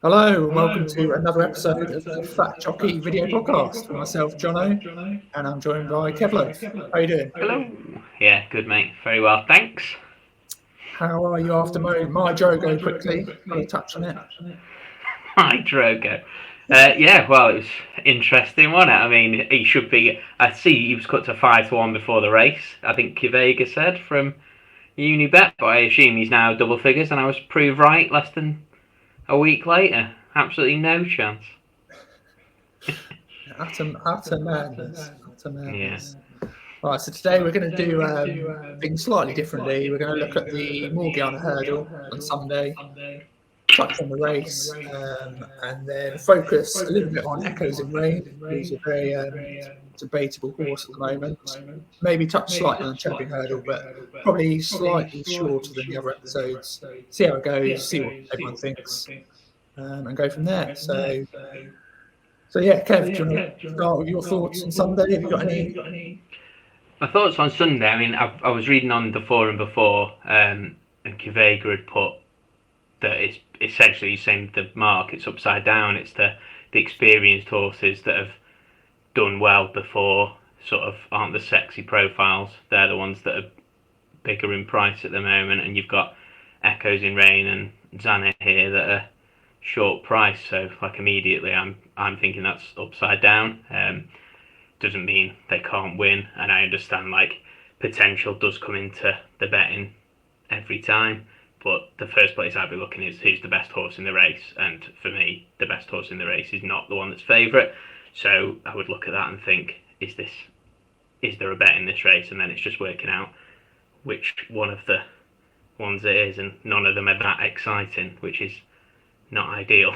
Hello and welcome to another episode of the Fat Jockey Video Podcast with myself, Jono, and I'm joined by Kevlo. How you doing? Hello. Yeah, good mate. Very well, thanks. How are you after my Drogo quickly? Got to touch on it. Hi, Drogo. Yeah, well, it was interesting, wasn't it? I mean, he should be. I see he was cut to 5-1 before the race. I think Kivega said from Unibet, but I assume he's now double figures, and I was proved right less than a week later. Absolutely no chance. Utter madness. Utter Yeah. madness. Right, so today we're going to do things slightly differently. We're going to look at the Morgiana hurdle on Sunday, touch on the race, and then focus a little bit on Echoes in Rain, who's a very debatable horse at the moment. Maybe touch slightly on the Champion Hurdle, but probably slightly shorter than the other episodes. See how it goes, see what everyone thinks, and go from there. So yeah, Kev, do you want to start with your thoughts on Sunday? Have you got any? My thoughts on Sunday. I mean, I was reading on the forum before, and Kivega had put that it's essentially saying the market's upside down. It's the experienced horses that have done well before, sort of aren't the sexy profiles. They're the ones that are bigger in price at the moment, and you've got Echoes in Rain and Xana here that are short price. So like immediately, I'm thinking that's upside down. Doesn't mean they can't win, and I understand like potential does come into the betting every time. But the first place I'd be looking is who's the best horse in the race, and for me, the best horse in the race is not the one that's favourite. So I would look at that and think, is there a bet in this race? And then it's just working out which one of the ones it is, and none of them are that exciting, which is not ideal.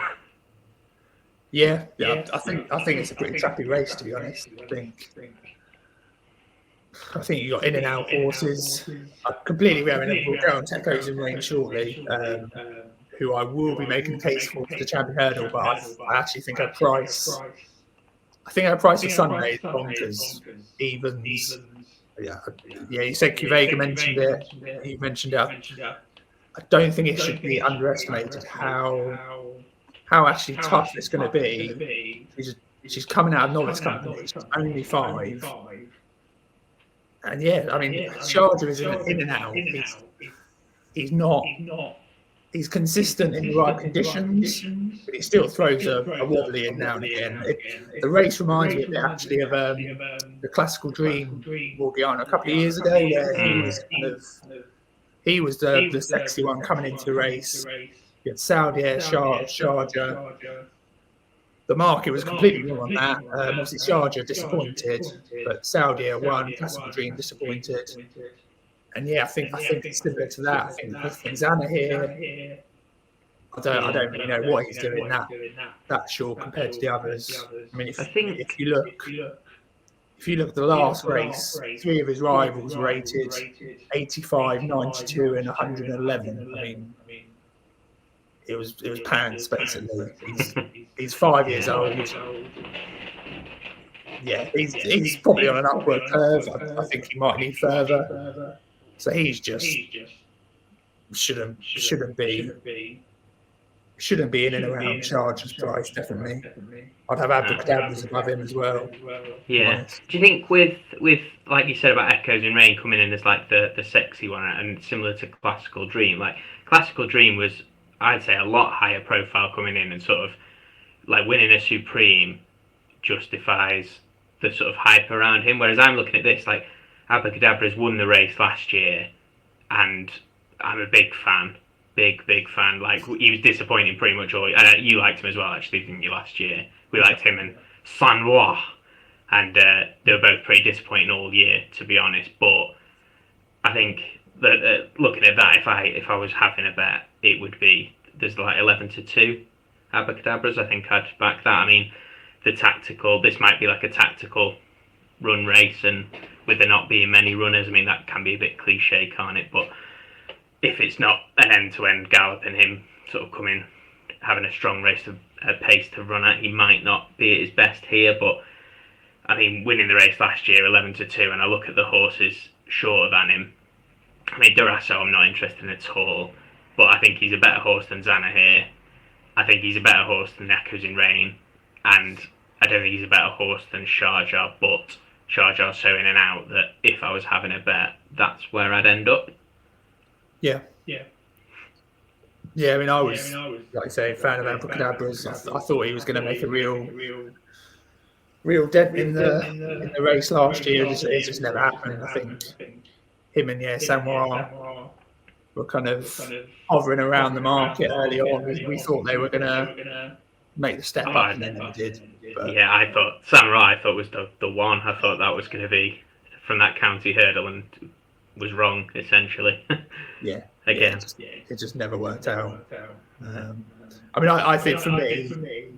Yeah. I think it's a pretty trappy race, to be honest. I think you got in and out horses. I completely and we'll go on Echoes in Rain shortly, who I will be making a case for the Champion Hurdle, but I actually think her price. I think her price for Sunday is bonkers. Evens. Yeah. You said Kuvega mentioned it. You mentioned it. I don't think it should be underestimated how actually tough it's going to be. She's coming out of novice company. She's only 5. And yeah, I mean, Sharjah is in and out. He's not. He's consistent in the right conditions, but he still throws a wobbly in now and again. The race reminds me a bit actually of the Classical Dream Morgiana a couple of years ago, where he was the sexy one coming into the race. You had Saudi Sharjah. The market was completely wrong on that. Obviously, Sharjah disappointed, but Saudi won. Classical Dream disappointed, and yeah, I think it's similar to that. I think Xana here. I don't really know what he's doing that short compared to the others. I mean, if you look at the last race, 3 of his rivals rated 85, 92, and 111. I mean, it was pants basically. He's 5 years old. Yeah, he's probably on an upward curve. I think he might need further. So he's just shouldn't be in and around Charger's price. Definitely, I'd have Abracadabras above him as well. Yeah. Do you think with like you said about Echoes in Rain coming in as like the sexy one, and similar to Classical Dream, like Classical Dream was, I'd say, a lot higher profile coming in, and sort of like winning a Supreme justifies the sort of hype around him. Whereas I'm looking at this, like Abracadabras won the race last year, and I'm a big fan. Big fan. Like, he was disappointing pretty much all. And you liked him as well, actually, didn't you? Last year, we liked him and San Roi, and they were both pretty disappointing all year, to be honest. But I think that looking at that, if I was having a bet, it would be there's like 11-2 Abracadabras. I think I'd back that. I mean, this might be like a tactical run race, and with there not being many runners, I mean, that can be a bit cliche, can't it? But if it's not an end-to-end gallop and him sort of having a strong race pace to run at, he might not be at his best here. But I mean, winning the race last year 11-2, and I look at the horses shorter than him. I mean, Durasso I'm not interested in at all, but I think he's a better horse than Xana here. I think he's a better horse than Echoes in Rain, and I don't think he's a better horse than Sharjah, but Sharjah's so in and out that if I was having a bet, that's where I'd end up. Yeah. I mean, I was, like I say, a fan of Abracadabra's. I thought he was going to make a real dent in the race last year. It just never happened. I think him and Samoa were kind of hovering around the market early on. We thought they were going to make the step up, and they never did. But yeah, I thought Samurai was the one. I thought that was going to be from that county hurdle, and was wrong essentially. Again, it just never worked out. I mean, I think for me,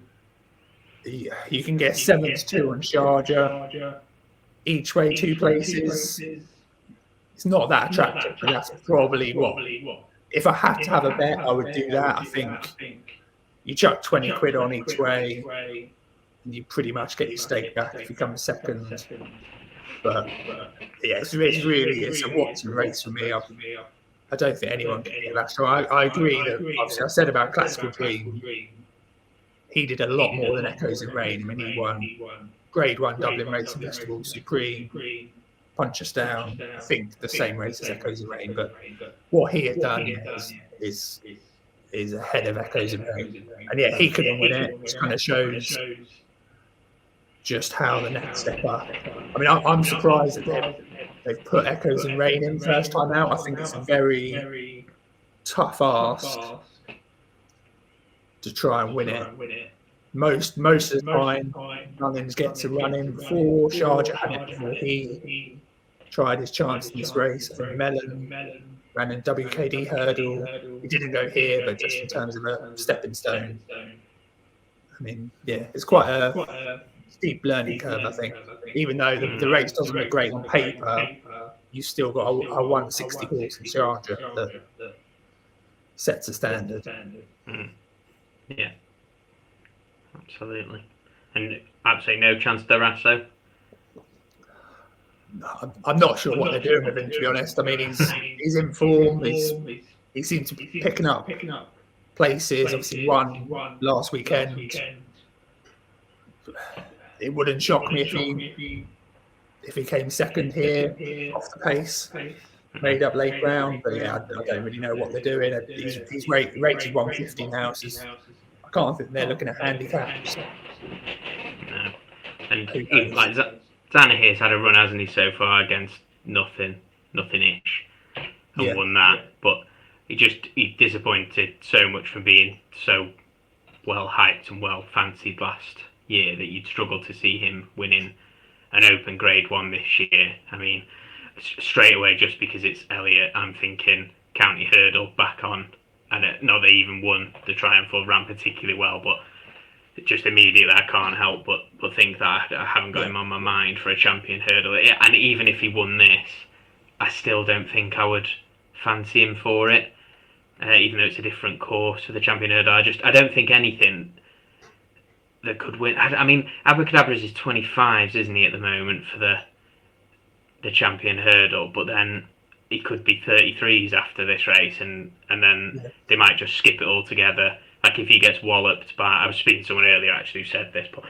you can get 7-2 on Sharjah, each way 2 places. It's not that attractive, but that's probably what. If I had to have a bet, I would do that. I think you chuck 20 quid on each way, and you pretty much get your stake back if you come second. But yeah, it's a watching race for me. I don't think anyone can get that. So I agree that, obviously, I said about Classical Dream, he did a lot more than Echoes in Rain. I mean, he won Grade 1 Dublin Racing Festival, Supreme, Punch Us Down. I think the same race as Echoes in Rain, but what he had done is ahead of Echoes in Rain. And yeah, he couldn't win it, which kind of shows just how the next step up. I mean, I'm surprised that they've put Echoes in Rain in first time out. I think it's a very tough ask to try and win it. Most of the time, Mullins gets to run in before. Sharjah had it before he tried his chance in this race. I think Mellon ran in WKD hurdle. He didn't go here, but just in terms of a stepping stone. I mean, yeah, it's quite a steep learning curve, I think. Even though the race doesn't look great on paper, you still got a 160 horse in Sharjah that sets a standard. Yeah, absolutely. And absolutely no chance to Rasso? I'm not sure what they're doing with him, to be honest. I mean, he's in form. He seems to be picking up places. Obviously, won last weekend. It wouldn't shock me if he came second here off the pace, made up late ground. But yeah, I don't really know what they're doing. He's rated 150 now. So I can't think they're looking at handicaps. No. And like Zanaheer's had a run, hasn't he, so far against nothing-ish, and won that. But he disappointed so much from being so well hyped and well fancied last year that you'd struggle to see him winning an open Grade 1 this year. I mean, straight away, just because it's Elliott, I'm thinking county hurdle back on, and not that he even won the Triumph or ran particularly well, but just immediately I can't help but think that I haven't got him on my mind for a champion hurdle. And even if he won this, I still don't think I would fancy him for it, even though it's a different course for the champion hurdle. I don't think anything that could win. I mean, Abracadabra's is 25s, isn't he, at the moment for the champion hurdle? But then he could be 33s after this race, and then they might just skip it altogether. Like if he gets walloped by, I was speaking to someone earlier actually who said this, but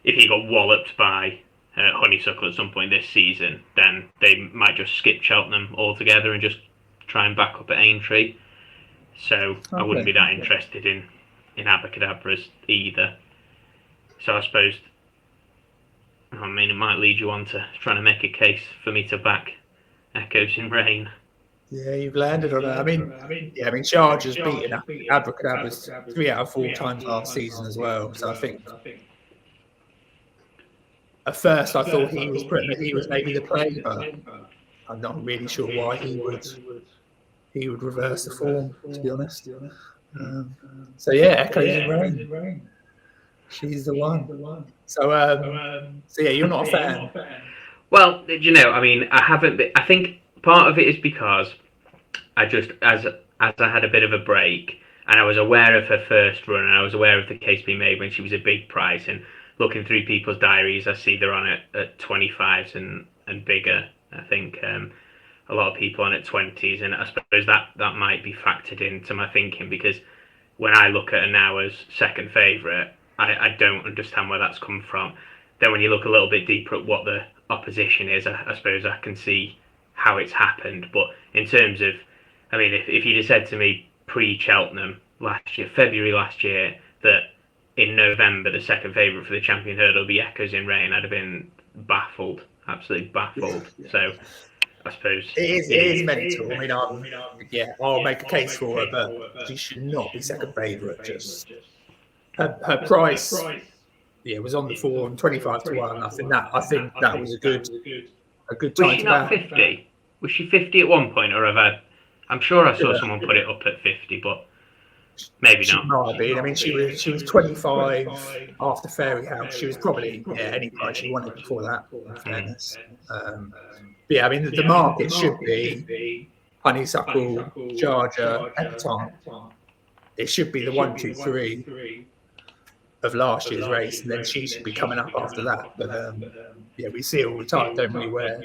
if he got walloped by Honeysuckle at some point this season, then they might just skip Cheltenham altogether and just try and back up at Aintree. So I wouldn't be that interested in Abracadabras either. So I suppose, I mean, it might lead you on to trying to make a case for me to back Echoes in Rain. Yeah, you've landed on it. I mean, Sharjah's beaten Abracadabras 3 out of 4 times last season as well. So I think at first I thought he was maybe the play, but I'm not really sure why he would reverse the form, to be honest. So yeah, Echoes in Rain. She's the one. So yeah, you're not a fan. Well, you know, I mean, I haven't been, I think part of it is because I just, as I had a bit of a break, and I was aware of her first run, and I was aware of the case being made when she was a big price, and looking through people's diaries, I see they're on at 25s and bigger. I think a lot of people on at 20s, and I suppose that might be factored into my thinking, because when I look at her now as second favourite, I don't understand where that's come from. Then when you look a little bit deeper at what the opposition is, I suppose I can see how it's happened. But in terms of, I mean, if you'd have said to me pre-Cheltenham last year, February last year, that in November the second favourite for the champion hurdle will be Echoes in Rain, I'd have been baffled, absolutely baffled. Yeah. So I suppose it is mental. I mean, I'll make a case for her, but she should not be second favourite. Just her price, was on the form, 25-1. I think that was a good time. Was she not 50? Was she 50 at one point, or I'm sure I saw someone put it up at 50, but maybe she not. Might have been. I mean, she was 25 after Fairy House. She was probably any price she wanted before that. In fairness, I mean the market should be Honeysuckle, Charger, Epitome. It should be the 1, 2, 3 of last year's race, and then she should be coming up after that. But we see it all the time, don't we? Where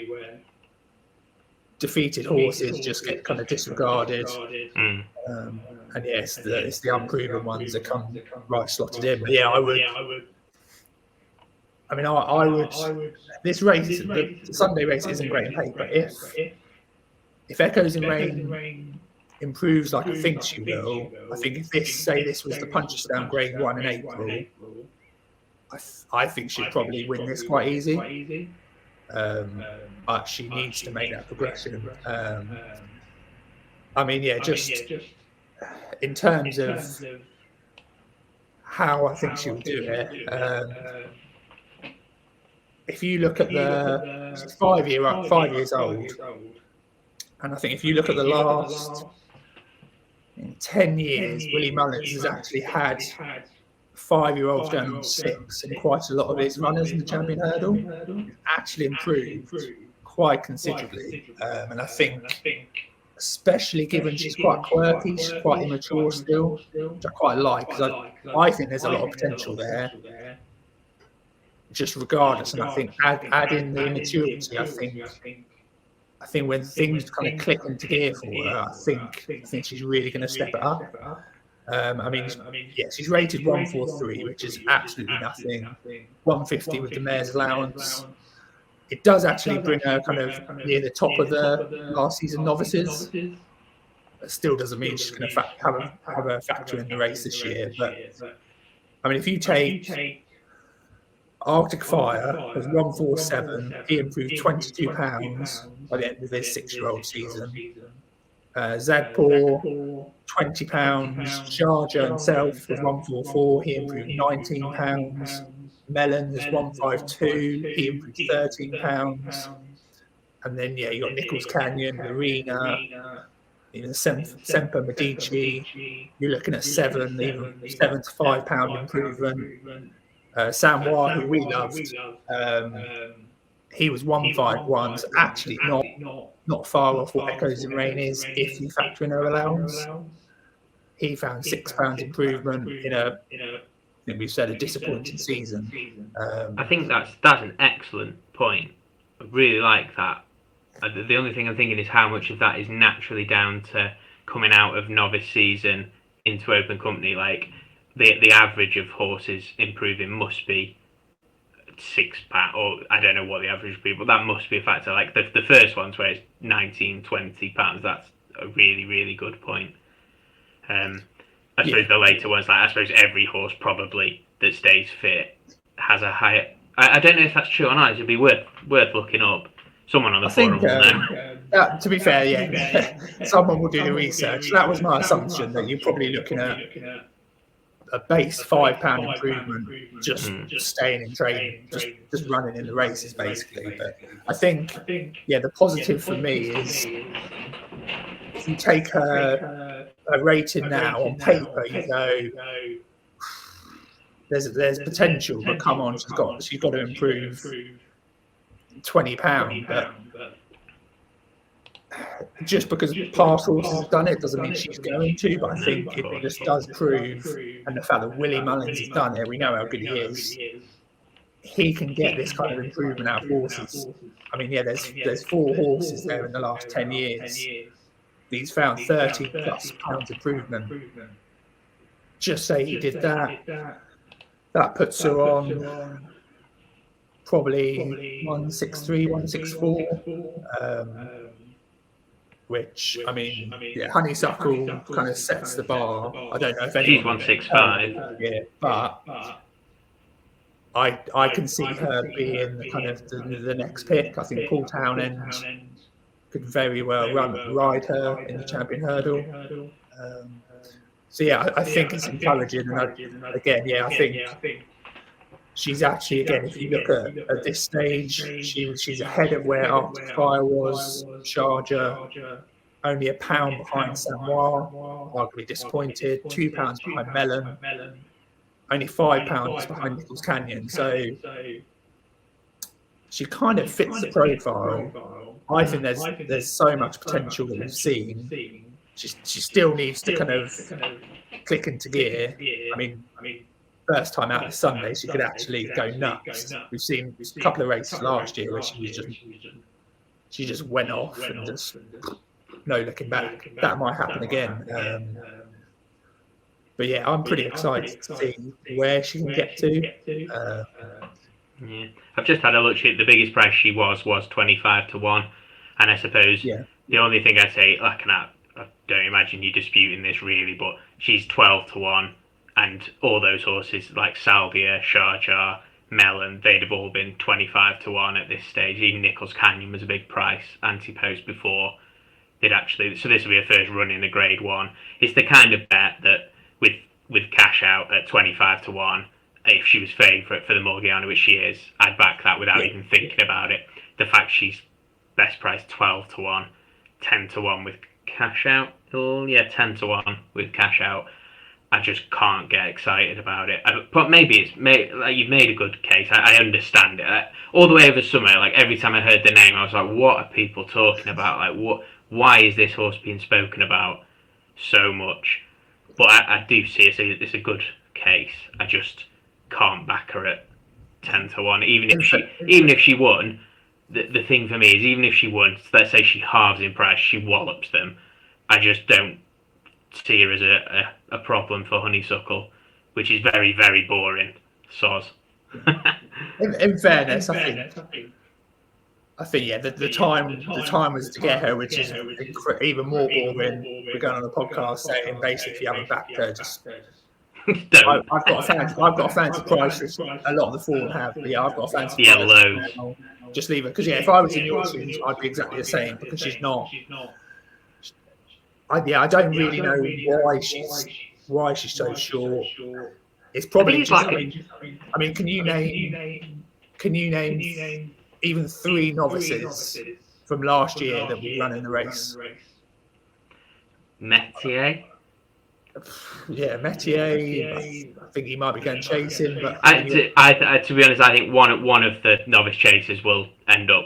defeated horses just get kind of disregarded. And yes, it's the unproven ones that come right slotted in. But I would. I mean, I would. This race, the Sunday race, isn't great in paper. If Echoes in Rain improves like I think she will, I think if this was the Punchestown Grade 1 in April, I think she'd probably win this quite easy. But she needs to make that progression. I mean, just in terms of how I think she'll do it. If you look at she's 5 years old, and I think if you look at the last 10 years, Willie Mullins has actually had 5-year-olds going on 6, and quite a lot of his runners in the champion hurdle actually improved quite considerably. And I think, especially given she's quite quirky, she's quite immature still, which I quite like, because I think there's a lot of potential there. Just regardless, and I think add in the immaturity. I think when things kind of click into gear for her, I think she's really going to step it up. I mean, she's rated 143, which is absolutely nothing. 150 with the mare's allowance. It does actually bring her kind of near the top of the last season novices. It still doesn't mean she's going to have a factor in the race this year. But I mean, if you take Arctic Fire was 147. He improved 22 pounds by the end of his 6-year-old season. Zadpor, 20 pounds. Charger himself was 144. He improved 19 pounds. Mellon was 152. He improved 13 pounds. And then you got Nichols Canyon, Arena, Semper Medici. You're looking at 7 to 5 pound improvement. Samoa, who we loved, he was 151, so actually not far off what Echoes in Rain is if you factor in her allowance. He found 6 pounds improvement in I think we've said a disappointing season. I think that's an excellent point. I really like that. The only thing I'm thinking is how much of that is naturally down to coming out of novice season into open company. Like the average of horses improving must be 6 pounds, or I don't know what the average would be, but that must be a factor. Like the first ones where it's 19, 20 pounds, that's a really, really good point. I suppose the later ones, like I suppose every horse probably that stays fit has a higher. I don't know if that's true or not. It'd be worth looking up. Someone on the forum will know. To be fair, someone will do the research. That was my assumption, that you're probably looking at a base £5 improvement, just staying in training, just running in the races basically. But I think, the positive for me is if you take her rating now on paper, you go, there's potential, but come on, she's got to improve £20. But just because past horses have done it doesn't mean she's going to. But I think it just does prove, and the fact that Willie Mullins has done it, we know how good he is. He can get this kind of improvement out of horses. I mean, there's 4 horses there in the last 10 years. He's found 30+ pounds improvement. just say he did that. That puts her on probably 163, 164. Which, I mean, honeysuckle kind of sets the bar. I don't know if anyone. She's 165. Yeah, but I can see her being kind of the next pick. I think Paul Townend could very well ride her in the champion hurdle. So yeah, I think it's encouraging, and I think she's actually, again, if you look at this stage, she's ahead of where Arctic Fire was, Sharjah, only a pound behind Samoa, arguably disappointed, 2 pounds behind Mellon, only 5 pounds behind Nichols Canyon. So she kind of fits the profile. I think there's so much potential that we've seen. She still needs to kind of click into gear. I mean, first time out this Sunday, she could actually go nuts. We've seen a couple of races last year where she just went off and just no looking back. That might happen again. But yeah, I'm pretty excited to see where she can get to. Yeah, I've just had a look at the biggest price she was 25 to 1, and I suppose the only thing I'd say, like, I don't imagine you disputing this really, but she's 12 to 1, and all those horses like Salvia, Sharjah, Mellon, they'd have all been 25 to 1 at this stage. Even Nichols Canyon was a big price, anti-post before they'd actually. So this will be a first run in the Grade 1. It's the kind of bet that with cash out at 25 to 1. If she was favourite for the Morgiana, which she is, I'd back that without even thinking about it. The fact she's best price 12 to 1, 10 to 1 with cash out. Oh, yeah, 10 to 1 with cash out. I just can't get excited about it. But maybe you've made a good case. I understand it. All the way over summer, like every time I heard the name, I was like, what are people talking about? Like, why is this horse being spoken about so much? But I do see it's a good case. I just can't back her at 10 to 1. Even if she won, the thing for me is, even if she won, let's say she halves in price, she wallops them, I just don't see her as a problem for Honeysuckle, which is very, very boring. Soz. in fairness, I think yeah, the time was to get her, which is even more boring. We're going on a podcast saying basically you haven't backed her, just I've got a fancy price, which a lot of the form have. But yeah, I've got a fancy price. Loads. Just leave her, because if I was in your shoes, I'd be exactly the same, because she's not. I don't really know why she's so short. It's probably just. I mean, can you name even 3 novices from last year that would run in the race? Metier. Yeah, Metier. I think he might be going chasing, but to be honest, I think one of the novice chasers will end up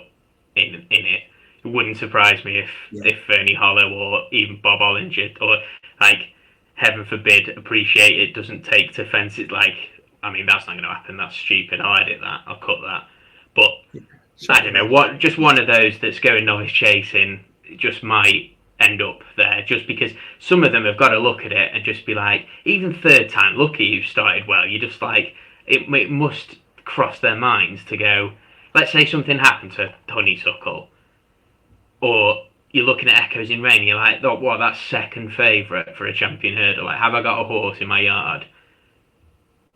in it. It wouldn't surprise me if Fernie Hollow or even Bob Ollinger, or, like, heaven forbid, Appreciate It doesn't take to fence it. Like, I mean, that's not going to happen. That's stupid. I'll edit that. I'll cut that. But I don't know. Just one of those that's going novice chasing just might end up there, just because some of them have got to look at it and just be like, even third time lucky you've started well, you're just like, it must cross their minds to go, let's say something happened to Honeysuckle, or you're looking at Echoes in Rain, you're like, oh, what, that's second favourite for a champion hurdle. Like, have I got a horse in my yard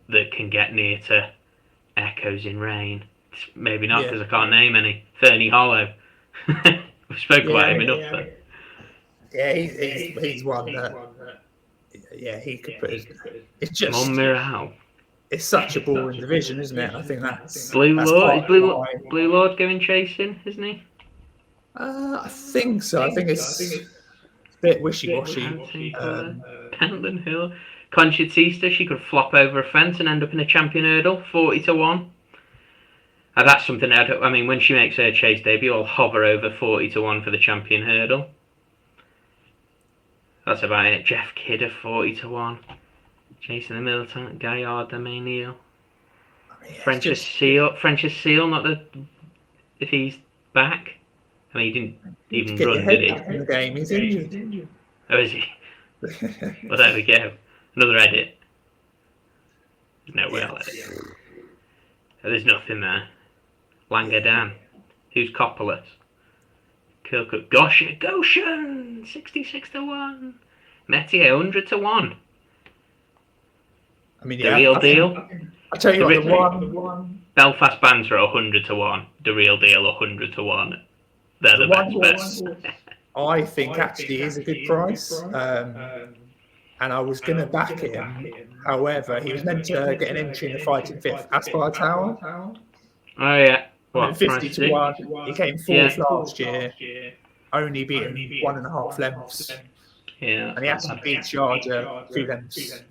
that can get near to Echoes in Rain? Maybe not, because I can't name any. Fernie Hollow. We've spoken about him enough then. Yeah, he's one that. Yeah, he could put his. It's just. Monmirail. It's such a boring division, isn't it? I think that's. Blue Lord going chasing, isn't he? I think so. I think it's a bit wishy-washy. Pentland Hill. Conchitista, she could flop over a fence and end up in a champion hurdle, 40 to 1. That's something I mean, when she makes her chase debut, I'll hover over 40 to 1 for the champion hurdle. That's about it. Jeff Kidder, 40 to 1. Jason the Militant, Gaillard, Damaniel. French's Seal, not if he's back. I mean, he didn't even run, did he? In the game, he's injured. Oh, is he? Well, there we go. Another edit. There's no way I'll let it. There's nothing there. Langer Dan. Who's Coppolis? Kirkuk. Goshen! 66-1. Metier 100-1. I mean, The real deal. I tell you what, the one Belfast Banter 100-1. The real deal 100-1. They're the best. I think actually is a good price. And I was going to back him. However, he was meant to get an entry in the Fighting Fifth Aspire Tower. Oh, yeah. What, 50-1. He came fourth last year, only beaten 1.5 lengths. Yeah. And he actually beat Charger 2 lengths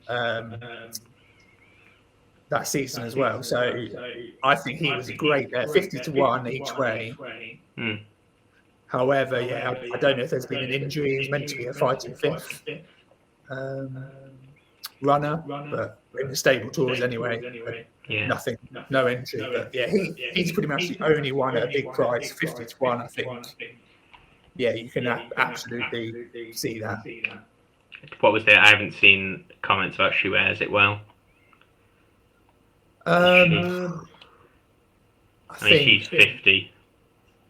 that season as well. So I think he was a great bet. 50-1 each way. However, I don't know if there's been an injury. He's meant to be a Fighting Fifth runner, but in the stable tours anyway. Nothing, no entry. But he's pretty much the only one at a big price, 50-1, I think. Yeah, you can absolutely see that. What was there? I haven't seen comments about she wears it well. I mean, she's 50.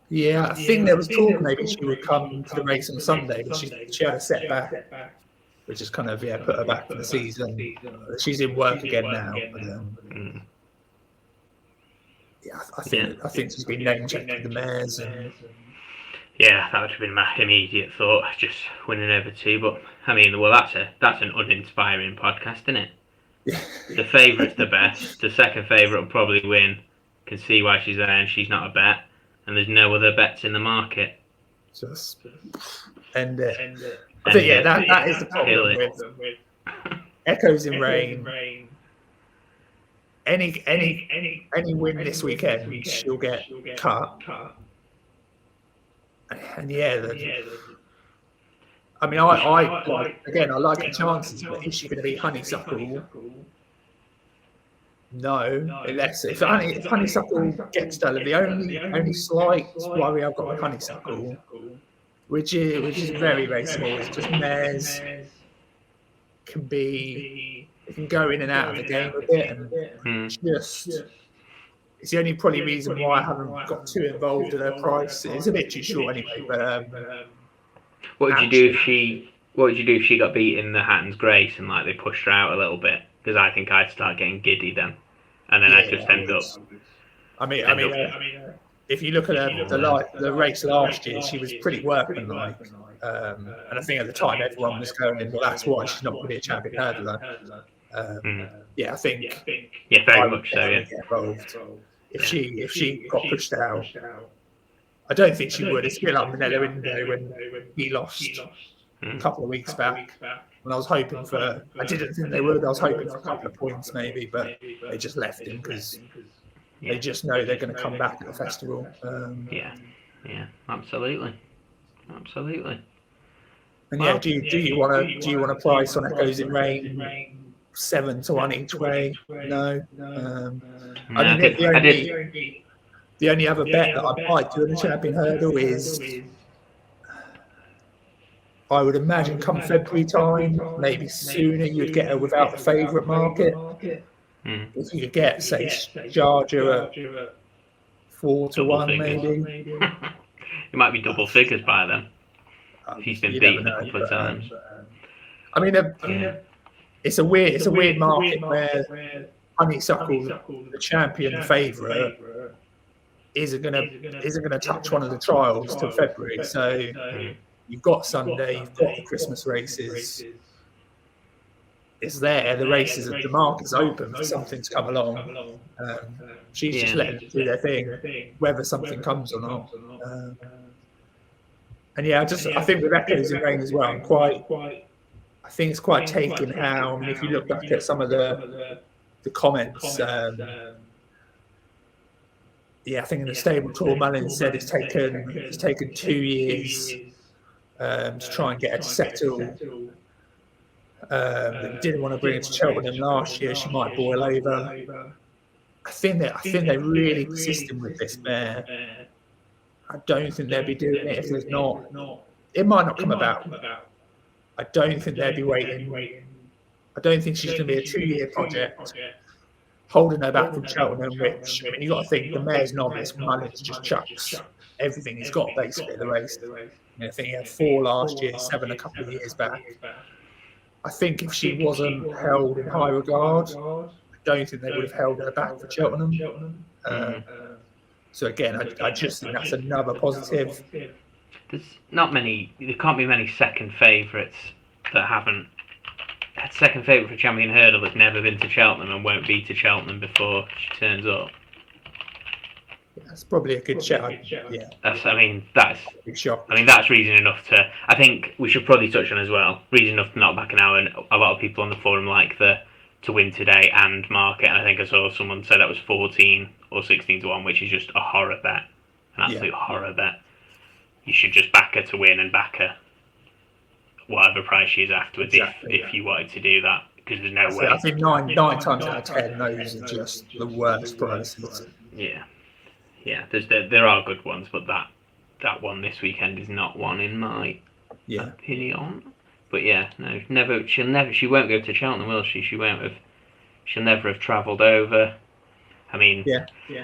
Yeah, I think there was talk maybe she would come to the race on Sunday, but she had a setback, which has kind of put her back for the season. She's in work again now. But, I think she's been name checked with the mares. Yeah, that would have been my immediate thought, just winning over 2. But I mean, well, that's an uninspiring podcast, isn't it? The favourite's the best. The second favourite will probably win. Can see why she's there, and she's not a bet. And there's no other bets in the market. Just end it. I think that is the problem with Echoes in Rain. Any win this weekend, she'll get cut. And I mean, I like her chances, but is she going to be Honeysuckle? No, unless if Honeysuckle gets done, the only slight worry I've got with Honeysuckle, which is very, very small, is just mares can go in and out of the game a bit, and it's the only probably reason why I haven't got too involved in her price. It's a bit too short anyway. But what would you do if she got beat in the Hatton's Grace and they pushed her out a little bit? Because I think I'd start getting giddy then, and then I'd just end up. I mean, if you look at the race last year, she was pretty workmanlike, and I think at the time everyone was going, well, that's why she's not going to be a champion hurdler. I think very much so. Yeah. If she got pushed out, I don't think she would. It's a bit like Manella Window when he lost a couple of weeks back. When I was hoping for, I didn't think they would. I was hoping for a couple of points maybe, but they just left him because they just know they're going to come back at the festival. Absolutely. And do you want to price on Echoes in Rain 7-1 each way? No. I mean, the only other bet that I might do in the champion hurdle is, I would imagine come February time, maybe sooner, you'd get her without the favourite market. If you could get, say, Charger at 4-1, maybe. It might be double figures by then. She's been beaten a couple of times. I mean, it's a weird market where Honeysuckle, the champion favourite, isn't gonna touch one of the trials till February. So you've got Sunday, you've got the Christmas races. It's there. The races, the market's open for something to come along. She's just letting them do their thing, whether something comes or not. I think with Echoes in Rain as well, I think it's quite taken how. I mean, if you look back at some of the comments, I think in the stable tour, Mullins said it's taken 2 years to try and get her to settle. That he didn't want to bring her to Cheltenham last year. She might boil over. I think they're really persistent with this mare. I don't think they'll be doing it if there's not. It might not come about. I don't think they'll be waiting. I don't think she's going to be a 2-year project. holding her back from Cheltenham, which, I mean, you got to think the mare's novice, Mullins just chucks everything he's got basically at the race. I think he had 4 last year, 7 a couple of years back. I think if she wasn't held in high regard, I don't think they would have held her back for Cheltenham. So again, I just think that's another positive. There's not many. There can't be many second favourites that haven't. Second favourite for Champion Hurdle that's never been to Cheltenham and won't be to Cheltenham before she turns up. That's probably a good shout. Yeah. That's reason enough to. I think we should probably touch on as well. Reason enough to not back an hour, and a lot of people on the forum like to win today and mark it. And I think I saw someone say that was 14 or 16 to 1, which is just a horror bet, an absolute horror bet. You should just back her to win and back her whatever price she is afterwards, if you wanted to do that, because there's no way. I think nine times out of 10, those are just the worst prices. Yeah. There are good ones, but that one this weekend is not one in my opinion. But yeah, no, she won't go to Cheltenham, will she? She'll never have travelled over. I mean,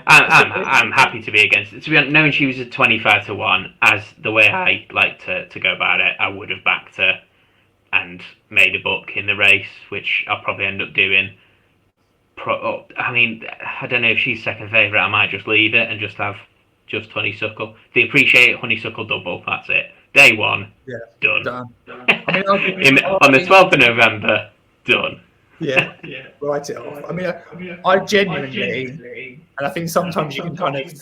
I'm happy to be against it. To be honest, knowing she was at 25 to 1, as the way I like to go about it, I would have backed her and made a book in the race, which I'll probably end up doing. I mean, I don't know if she's second favourite. I might just leave it and just have just Honeysuckle. The Appreciate Honeysuckle double. That's it. Day 1, done. I mean, on the 12th of November, done. Yeah, write it off. I mean, I genuinely, and I think sometimes you can kind of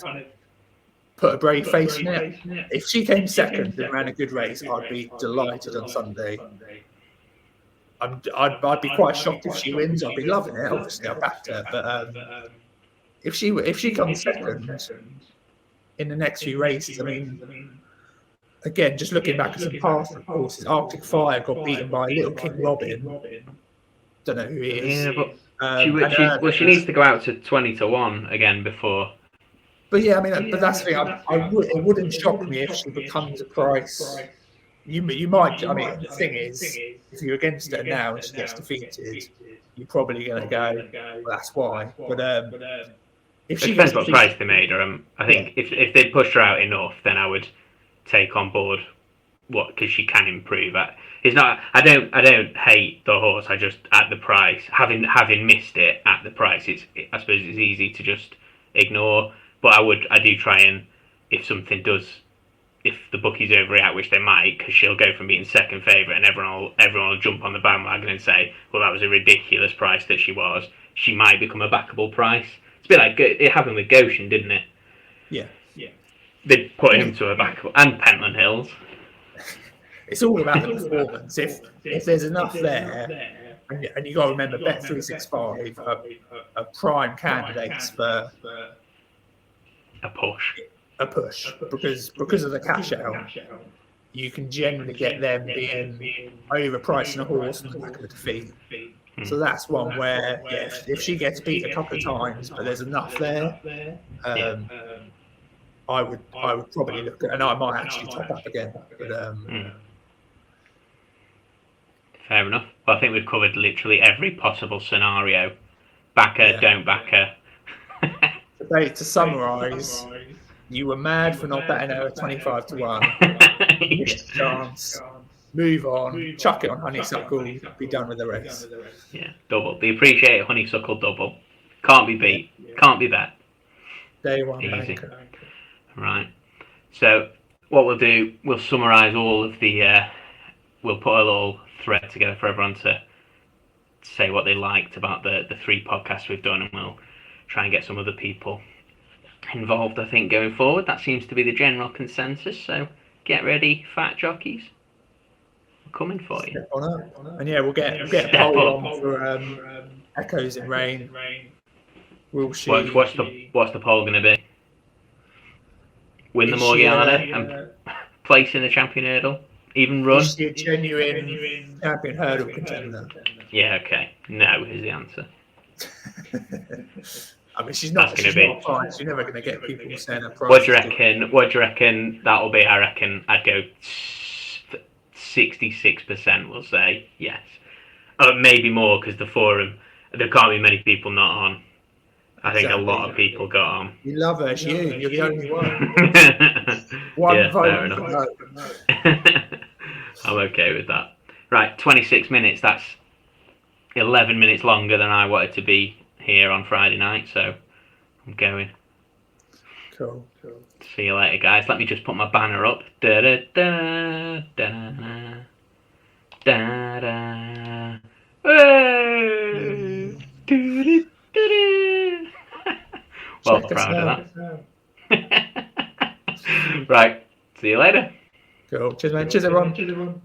put a brave face in it. If she came second and ran a good race, I'd be delighted on Sunday. I'd be quite shocked if she wins. I'd be loving it. Obviously, I backed her, but if she comes second in the next few races, I mean, again, just looking back at some past horses, Arctic Fire got beaten by Little King Robin. Don't know who he is. Yeah, but she needs to go out to 20 to 1 again before. But yeah, I mean, but that's the thing. It wouldn't shock me if she becomes a price. You might. I mean, the thing is, if you're against her now and she gets defeated, you're probably going to go, well, that's why. But if she depends what price they made her. I think if they'd pushed her out enough, then I would take on board because she can improve. It's not. I don't hate the horse. I just at the price, having missed it at the price, I suppose it's easy to just ignore. But I do try and if the bookies overreact, which they might, because she'll go from being second favourite and everyone will jump on the bandwagon and say, well, that was a ridiculous price that she was. She might become a backable price. It's a bit like it happened with Goshen, didn't it? Yeah. They put him to a backable, and Pentland Hills. It's all about the performance. If there's enough there, and you got to remember, Bet365 are prime candidates for a push because of the cash out. You can generally get them being overpricing a horse on the back of a defeat. So that's one where if she gets beat a couple of times, but there's enough there, I would probably look at, and I might actually top up again. But fair enough. Well, I think we've covered literally every possible scenario. Back her, don't back her. To summarise, you were mad for not betting her at 25 to 1. Chance. Move on. Chuck it on Honeysuckle. Be done with the race. Yeah, double. The Appreciate Honeysuckle double. Can't be beat. Can't be bet. Day 1 easy. Banker. Right. So what we'll do, we'll summarise all of the. We'll put a little thread together for everyone to say what they liked about the 3 podcasts we've done, and we'll try and get some other people involved, I think, going forward. That seems to be the general consensus. So get ready, fat jockeys. We're coming for you. And we'll get a poll on for Echoes in Rain. Will she? What's the poll going to be? Win the Morgiana and place in the Champion Hurdle? Even run? Is she a genuine Champion Hurdle contender? Yeah, okay. No is the answer. I mean, she's not fine. She's never going to get people saying her price. What do you reckon that'll be? I reckon I'd go 66% will say yes. Maybe more, because the forum, there can't be many people not on I think a lot of people got on. You love her, it's you. You're the only one. One Yeah, vote. fair enough. I'm okay with that. Right, 26 minutes. That's 11 minutes longer than I wanted to be here on Friday night, so I'm going. Cool. See you later, guys. Let me just put my banner up. Da da da da da da. Hey! Well proud of that. Right. See you later. Cool. Cheers, man. Cheers, everyone.